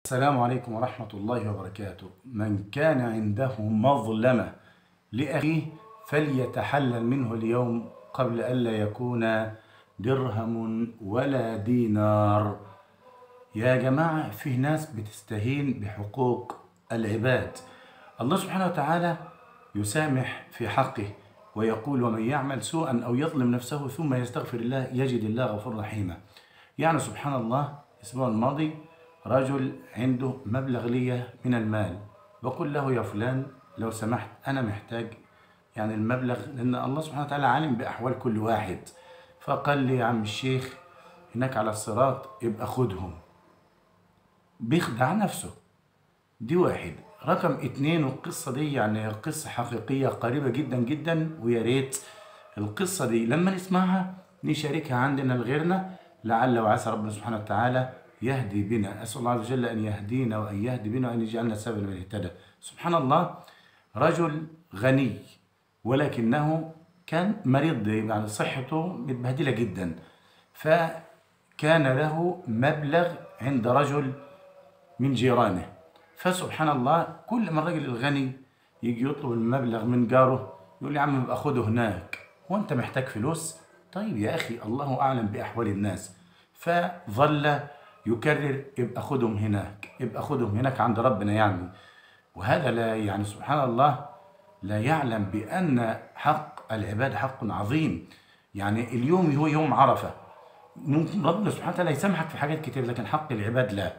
السلام عليكم ورحمة الله وبركاته. من كان عنده مظلمة لأخيه فليتحلل منه اليوم قبل ألا يكون درهم ولا دينار. يا جماعة، فيه ناس بتستهين بحقوق العباد. الله سبحانه وتعالى يسامح في حقه ويقول: ومن يعمل سوءا أو يظلم نفسه ثم يستغفر الله يجد الله غفورا رحيما. يعني سبحان الله، الأسبوع الماضي رجل عنده مبلغ لي من المال، بقول له: يا فلان لو سمحت أنا محتاج المبلغ، لأن الله سبحانه وتعالى عالم بأحوال كل واحد. فقال لي: يا عم الشيخ هناك على الصراط يبقى خدهم. بيخدع نفسه. دي واحد. رقم اتنين، والقصة دي قصة حقيقية قريبة جدا جدا، ويا ريت القصة دي لما نسمعها نشاركها عندنا لغيرنا، لعل وعسى ربنا سبحانه وتعالى يهدي بنا. أسأل الله عز وجل أن يهدينا وأن يهدي بنا وأن يجعلنا سببا من اهتدى. سبحان الله، رجل غني ولكنه كان مريض، صحته متبهدلة جدا. فكان له مبلغ عند رجل من جيرانه. فسبحان الله، كل ما الرجل الغني يجي يطلب المبلغ من جاره يقول: يا عم ابقى خده هناك، هو انت محتاج فلوس؟ طيب يا اخي، الله اعلم باحوال الناس. فظل يكرر: ابقى خدهم هناك، ابقى خدهم هناك عند ربنا. وهذا لا سبحان الله لا يعلم بان حق العباد حق عظيم. اليوم هو يوم عرفه، ممكن ربنا سبحانه وتعالى يسامحك في حاجات كتير، لكن حق العباد لا.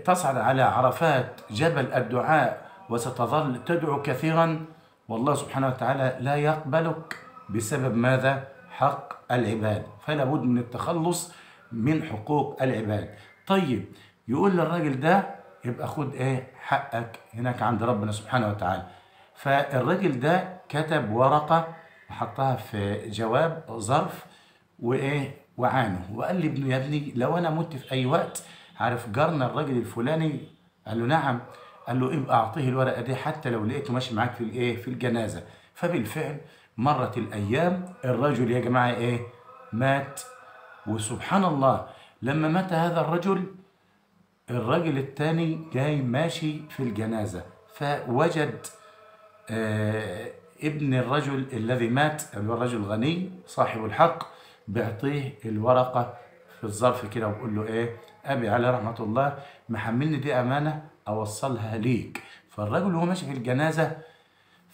تصعد على عرفات جبل الدعاء وستظل تدعو كثيرا، والله سبحانه وتعالى لا يقبلك بسبب ماذا؟ حق العباد. فلا بد من التخلص من حقوق العباد. طيب، يقول للراجل ده: يبقى خد حقك هناك عند ربنا سبحانه وتعالى. فالراجل ده كتب ورقة وحطها في جواب ظرف وعانه، وقال لي: ابنه يا ابني لو انا مت في اي وقت، عارف جارنا الراجل الفلاني؟ قال له: نعم. قال له: ابقى اعطيه الورقه دي حتى لو لقيته ماشي معاك في الجنازه. فبالفعل مرت الايام، الرجل يا جماعه مات. وسبحان الله، لما مات هذا الرجل الثاني جاي ماشي في الجنازه، فوجد ابن الرجل الذي مات، الرجل الغني صاحب الحق، بيعطيه الورقه في الظرف كده وبقول له: ابي عليه رحمه الله محملني دي امانه اوصلها ليك. فالرجل وهو ماشي في الجنازه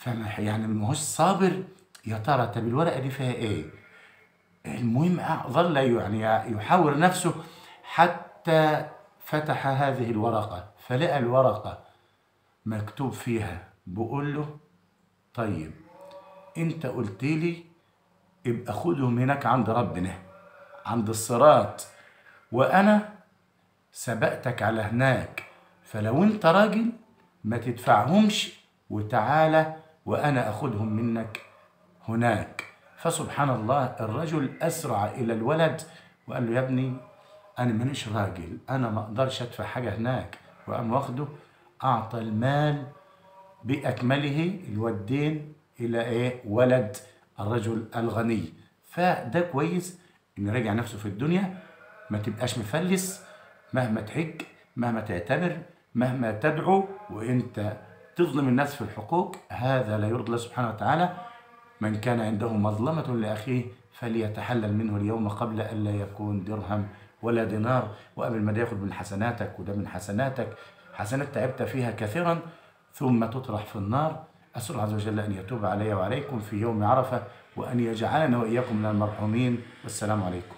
ما هوش صابر، يا ترى طب الورقه دي فيها ايه؟ المهم ظل يحاور نفسه حتى فتح هذه الورقه، فلقى الورقه مكتوب فيها بقول له: طيب انت قلت لي ابقى خدهم هناك عند ربنا عند الصراط، وانا سبقتك على هناك، فلو انت راجل ما تدفعهمش وتعالى وانا اخدهم منك هناك. فسبحان الله، الرجل اسرع الى الولد وقال له: يا ابني انا مانيش راجل، انا ما اقدرش ادفع حاجه هناك. وقام واخده، اعطى المال باكمله الودين الى ولد الرجل الغني. فده كويس ان يراجع نفسه في الدنيا، ما تبقاش مفلس، مهما تحج، مهما تعتبر، مهما تدعو، وانت تظلم الناس في الحقوق، هذا لا يرضي الله سبحانه وتعالى. من كان عنده مظلمة لأخيه فليتحلل منه اليوم قبل ألا يكون درهم ولا دينار. وقبل ما ياخد من حسناتك، وده من حسناتك، حسنات تعبت فيها كثيرا ثم تطرح في النار. أسأل الله عز وجل أن يتوب علي وعليكم في يوم عرفة، وأن يجعلنا وإياكم من المرحومين. والسلام عليكم.